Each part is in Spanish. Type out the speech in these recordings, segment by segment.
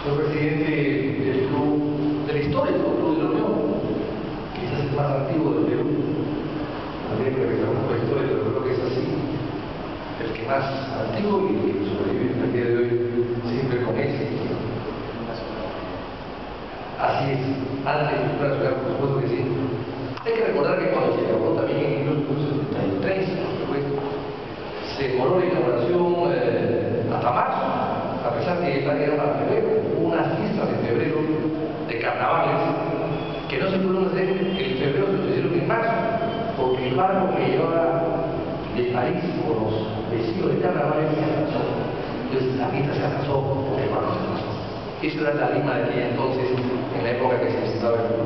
Fue presidente del club, del histórico Club de la Unión, quizás el más antiguo del Perú. También revisamos la historia, pero creo que es así. El que más antiguo y que sobrevive hasta el día de hoy siempre con éxito. Así es, antes de entrar a ciudad, por supuesto que sí. Hay que recordar que cuando se inauguró también en 1973, por supuesto, se demoró la inauguración hasta marzo, a pesar que el área era para febrero. Hubo unas fiestas en febrero de carnavales que no se pudieron hacer en febrero, se hicieron en marzo, porque el barco que llevaba de París por los vecinos de carnavales se atrasó. Entonces la fiesta se atrasó porque el barco se atrasó. Esa era la Lima de aquella entonces, en la época que se visitaba el club.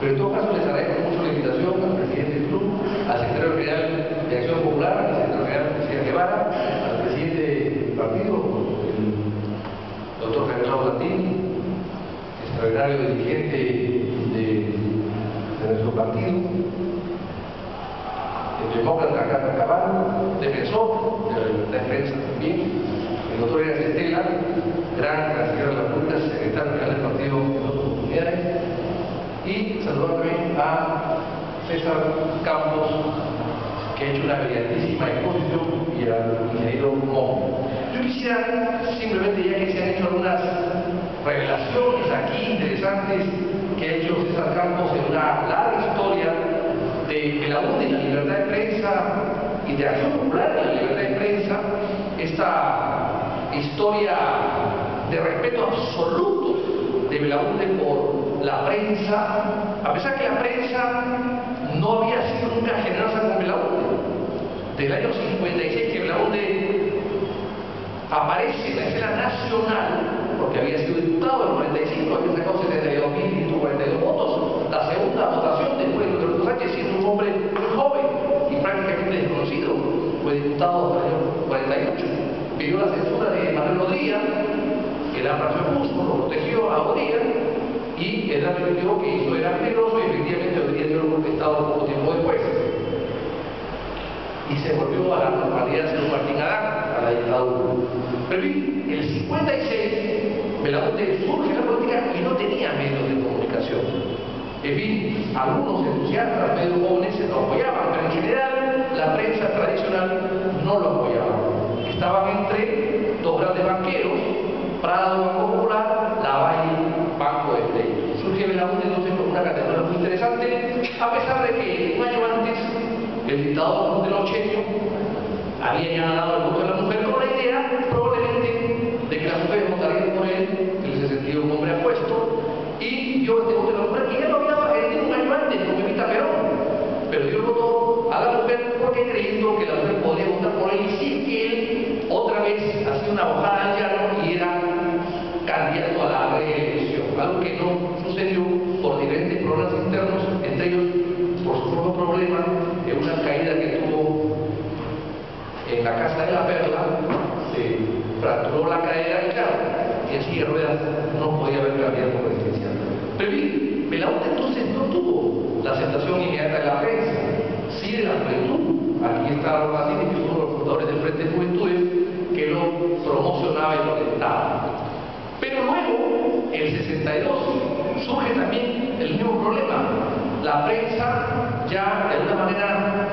Pero en todo caso les agradezco mucho la invitación al presidente del club, al secretario general de Acción Popular, al secretario general Cecilia Guevara, al presidente del partido, el doctor Fernando Latini, extraordinario dirigente de nuestro partido, el demócrata Carlos Cabal, defensor de la prensa también, el doctor Eras Estela, gran canciller de la República, secretario general del partido en otras oportunidades, y saludar también a César Campos, que ha hecho una brillantísima exposición, y al ingeniero Mo. Yo quisiera simplemente, ya que se han hecho algunas revelaciones aquí interesantes que ha hecho César Campos en una larga historia de la UNE, la libertad de prensa, y de Acción Popular en la libertad de prensa, esta historia de respeto absoluto de Belaúnde por la prensa, a pesar que la prensa no había sido nunca generosa con Belaúnde. Del año 56 que Belaúnde aparece en la escena nacional, porque había sido diputado en el 95, había sacado 72.142 votos, la segunda votación después de Roberto Sánchez, siendo un hombre muy joven y prácticamente desconocido, fue diputado en el año 48, pidió la censura de Manuel Odría, que era Francisco Busco, lo protegió a Odría, y él admitió que eso era peligroso y efectivamente Odría dio el golpe de Estado poco tiempo después. Y se volvió a la normalidad de Martín Adán, a la dictadura. Pero en el 56, Belaúnde surge en la política y no tenía medios de comunicación. En fin, algunos entusiastas, medios jóvenes, lo apoyaban, pero en general la prensa tradicional no lo apoyaba. Estaban entre dos grandes banqueros, Prado, Banco Popular, Lavalle, Banco de Estella. Surge Belaúnde entonces con una categoría muy interesante, a pesar de que un año antes el dictador de Ochenio había ya ganado el voto de la mujer con la idea probablemente de que las mujeres votarían por él, que él se sentía un hombre apuesto, y dio este voto de la mujer, que ya lo había heredado un año antes con Evita Perón, pero dio el voto a la mujer porque creyendo que la mujer podría votar por él sin que él otra vez hacía una bajada al llano y era candidato a la reelección, algo que no sucedió por diferentes problemas internos, entre ellos por su propio problema, en una caída que tuvo en la Casa de la Perla, se fracturó la cadera y claro, y en silla de ruedas no podía haber candidato presidencial. Pero bien, Belaúnde entonces no tuvo la aceptación inmediata de la prensa, sí de la juventud. Aquí está Martínez, que es uno de los fundadores del Frente de Juventudes, que lo promocionaba y lo alentaba. Pero luego, en el 62, surge también el mismo problema. La prensa ya de alguna manera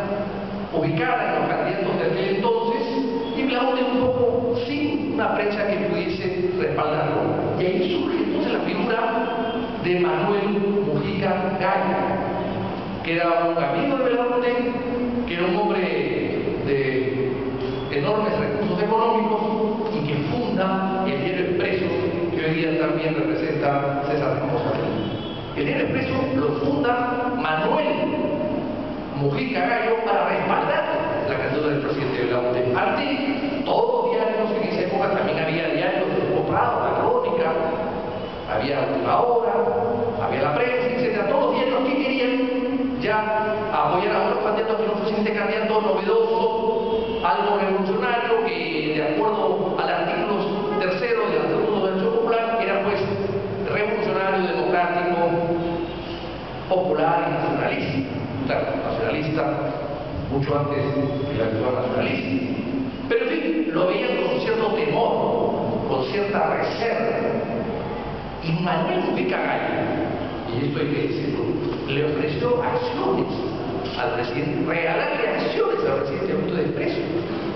ubicada en los candidatos de aquel entonces, y Belaúnde un poco sin una prensa que pudiese respaldarlo. Y ahí surge entonces la figura de Manuel Mujica Gallo, que era un amigo de Belaúnde, que era un hombre de enormes recursos económicos y que funda el diario Expreso, que hoy día también representa César Campos. El diario Expreso lo funda Manuel Mujica Gallo para respaldar la candidatura del presidente Belaúnde. Antes, todos los diarios en esa época también había diarios de Prado, La Crónica, había Última Hora, había La Prensa, etc. Todos los diarios que querían ya apoyar a otros candidatos que no fuesen este candidato novedoso, algo revolucionario, que de acuerdo al artículo 3 del Estatuto de Acción Popular era pues revolucionario, democrático, popular y nacionalista. Claro, nacionalista mucho antes que la actual nacionalista. Pero en fin, lo veían con cierto temor, con cierta reserva. Y Manuel Mujica Gallo, y esto hay que decirlo, le ofreció acciones al presidente, regalarle acciones al presidente Augusto de Expreso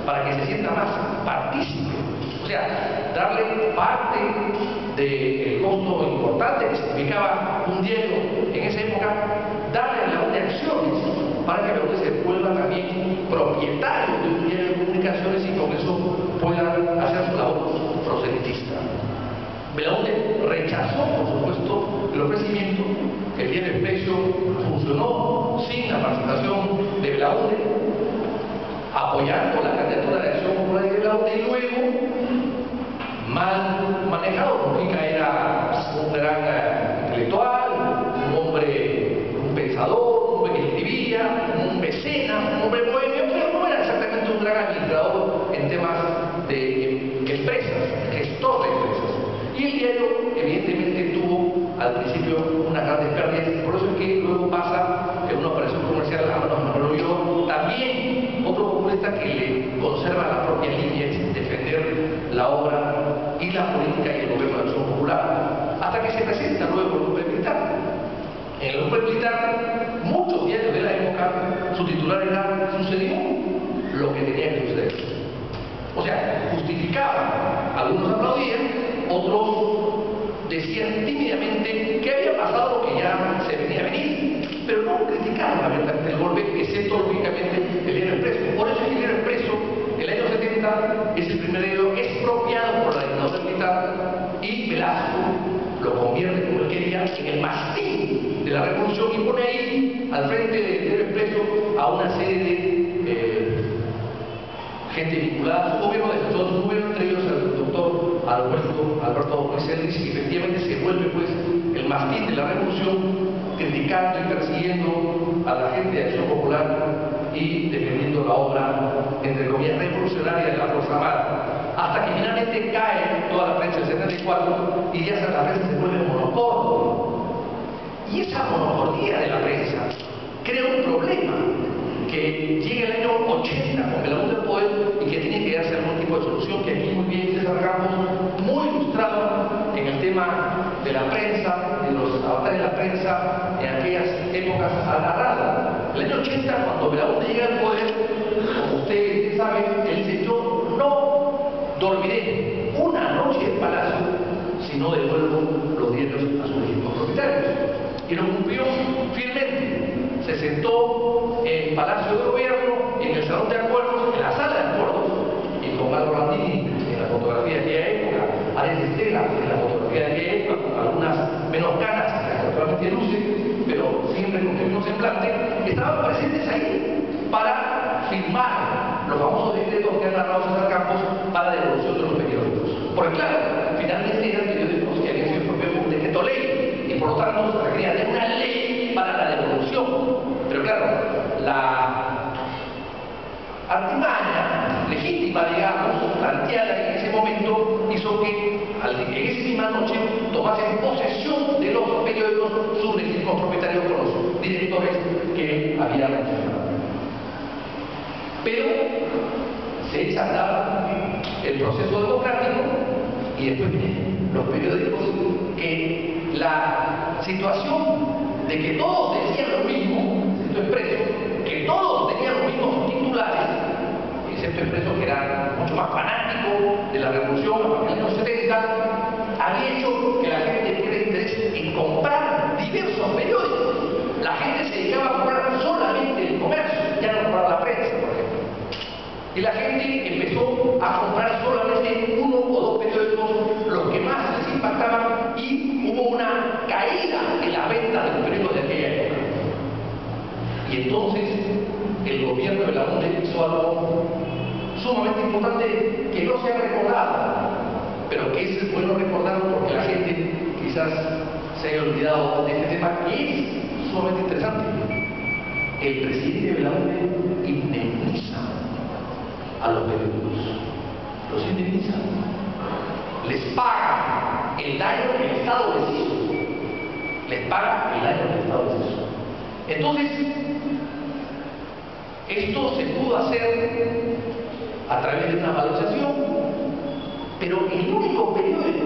para que se sienta más partícipe. O sea, darle parte del costo importante que significaba un diario en esa época, darle la de acciones para que Belaúnde se vuelva también propietario de un diario de comunicaciones y con eso pueda hacer su labor proselitista. Belaúnde rechazó, por supuesto, el ofrecimiento. El diario Expreso funcionó sin la participación de Belaúnde, apoyando la candidatura de Acción Popular de Belaúnde, y luego, mal manejado. Mujica era un gran intelectual, un hombre, un pensador, un hombre que escribía, un mecenas, un hombre bohemio, pero no era exactamente un gran administrador en temas de empresas, gestor de empresas. Y el diario, evidentemente, tuvo al principio unas grandes pérdidas, por eso es que luego pasa en una operación comercial a manos de Manuel Oviedo, también otro comunista que le conserva la propia línea, es defender la obra y la política y el gobierno de Acción Popular, hasta que se presenta luego el golpe militar. En el golpe militar, muchos diarios de la época, su titular era "Sucedió lo que tenía que suceder". O sea, justificaban, algunos aplaudían, otros decían tímidamente que había pasado lo que ya se venía a venir, pero no criticaban abiertamente el golpe, excepto lógicamente el diario Expreso. Por eso el diario Expreso, el año 70, es el primer diario expropiado por la dictadura militar, y Velasco lo convierte, como él quería, en el mastín de la revolución, y pone ahí, al frente del diario Expreso, a una serie de gente vinculada a su gobierno, de todo su gobierno, entre ellos el doctor Alberto Celis, y efectivamente se vuelve pues el mastín de la revolución, criticando y persiguiendo a la gente de Acción Popular y defendiendo la obra, entre comillas, revolucionaria de la Fuerza Armada, hasta que finalmente cae toda la prensa del 74 y ya la prensa se vuelve monopolio. Y esa monopolio de la prensa crea un problema que llega el año 80 con Belaúnde al poder y que tiene que darse algún tipo de solución, que aquí muy bien César Campos, muy ilustrado en el tema de la prensa, de los avatares de la prensa en aquellas épocas, ha narrado. El año 80, cuando Belaúnde llega al poder, como ustedes saben, él dice: "Yo no dormiré una noche en Palacio si no devuelvo los dineros a sus legítimos propietarios". Y lo cumplió firmemente. Se sentó en el Palacio de Gobierno, en el Salón de Acuerdos, en la Sala de Acuerdos, y con Álvaro Landini en la fotografía de aquella época, Arias Estela en la fotografía de aquella época, con algunas menos canas, que actualmente luce, pero siempre con el mismo semblante, estaban presentes ahí para firmar los famosos decretos que han narrado César Campos para la devolución de los periódicos. Porque claro, finalmente eran periódicos que habían sido propios un decreto ley, y por lo tanto se requería de una ley para la devolución. Pero claro, la artimaña legítima, digamos, planteada en ese momento, hizo que en esa misma noche tomasen posesión de los periódicos sus legítimos propietarios con los directores que había mencionado. Pero se echa a andar el proceso democrático y después vienen los periódicos, que la situación de que todos decían lo mismo, excepto Expreso, que todos tenían los mismos titulares, excepto Expreso, que era mucho más fanático de la revolución a partir de los 70, había hecho que la gente tuviera interés en comprar diversos periódicos. La gente se dedicaba a comprar solamente el comercio, ya no compraba la prensa, por ejemplo. Y la gente empezó a comprar solamente uno o dos periódicos, los que más les impactaban, y hubo una caída en la venta de los periódicos de aquella época. Y entonces el gobierno de Belaúnde hizo algo sumamente importante que no se ha recordado, pero que es bueno recordarlo porque la gente quizás se haya olvidado de este tema, que es sumamente interesante. El presidente de Belaúnde indemniza a los periódicos, los indemniza, les paga el daño que el Estado les hizo, les paga el daño que el Estado les hizo. Entonces, esto se pudo hacer a través de una valorización, pero el único periódico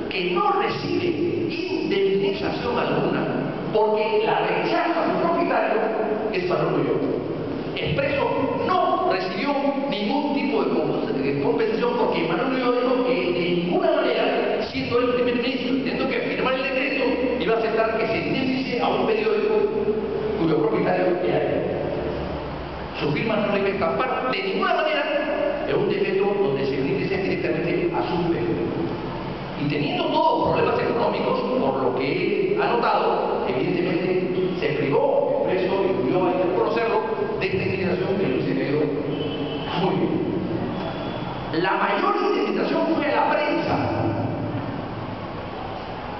que no recibe sin indemnización alguna, porque la rechaza su propietario, es Manolo Llorio. Expreso no recibió ningún tipo de compensación porque Manolo Llorio dijo que de ninguna manera, siendo el primer ministro, teniendo que firmar el decreto, iba a aceptar que se indemnice a un periódico cuyo propietario era él. Su firma no le iba a escapar de ninguna manera en un decreto donde se indemniza directamente a su periódico. Y teniendo todos problemas económicos, por lo que he anotado, evidentemente se privó Expreso y dio a conocerlo de esta indemnización que Luis se quedó muy bien. La mayor indemnización fue a la prensa,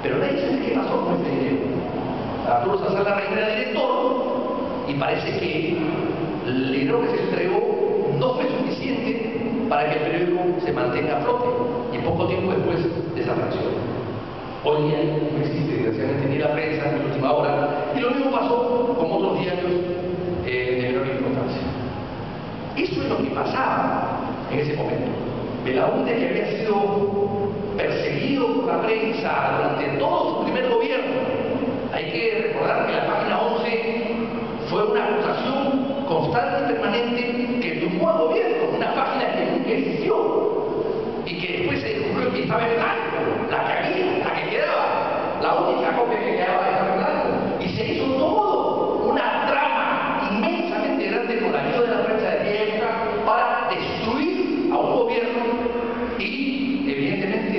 pero nadie sabe qué pasó con este dinero. Arturo Sazán Larraín era director y parece que el dinero que se entregó no fue suficiente para que el periódico se mantenga a flote y poco tiempo después desapareció. Hoy día no existe desgraciadamente ni la prensa ni la última hora, y lo mismo pasó con otros diarios de menor importancia. Eso es lo que pasaba en ese momento. Belaúnde, que había sido perseguido por la prensa durante todo su primer gobierno. Hay que recordar que la página 11 fue una acusación constante y permanente que tumbó al gobierno, una página que nunca existió y que después se descubrió que estaba en blanco, la que había, la que quedaba, la única copia que quedaba estaba en blanco, y se hizo todo una trama inmensamente grande con la ayuda de la prensa de aquella época para destruir a un gobierno y evidentemente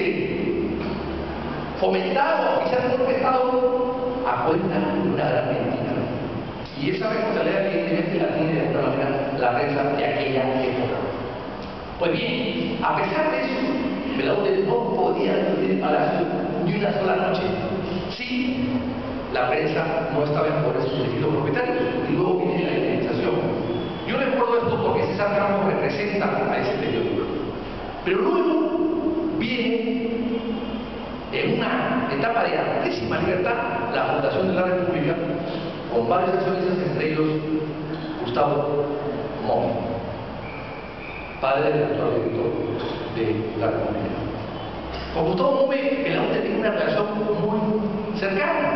fomentar o quizás golpe de Estado a cuenta de una gran mentira. Y esa responsabilidad evidentemente la tiene de alguna manera la prensa de aquella época. Pues bien, a pesar de eso, Belaúnde no podía salir del palacio ni una sola noche si la prensa no estaba en poder de sus distintos propietarios. Y luego viene la indemnización. Yo recuerdo esto porque César Ramos representa a ese periódico. Pero luego viene, en una etapa de amplísima libertad, la Fundación de la República, con varios accionistas, entre ellos Gustavo Mome, padre del actual director de la República. Con Gustavo Mome, Belaúnde tenía una relación muy cercana.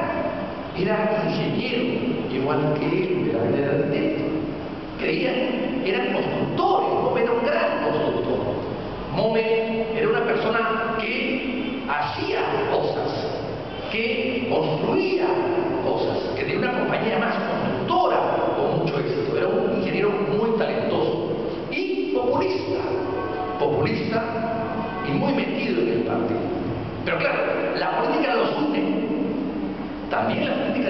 Era ingeniero, igual que él, Belaúnde era arquitecto. Eran constructores. Mome era un gran constructor. Mome era una persona que hacía cosas, que construía cosas, que tenía una compañía más constructora con mucho éxito. Era un ingeniero muy talentoso y populista y muy metido en el partido. Pero claro, la política los une, también la política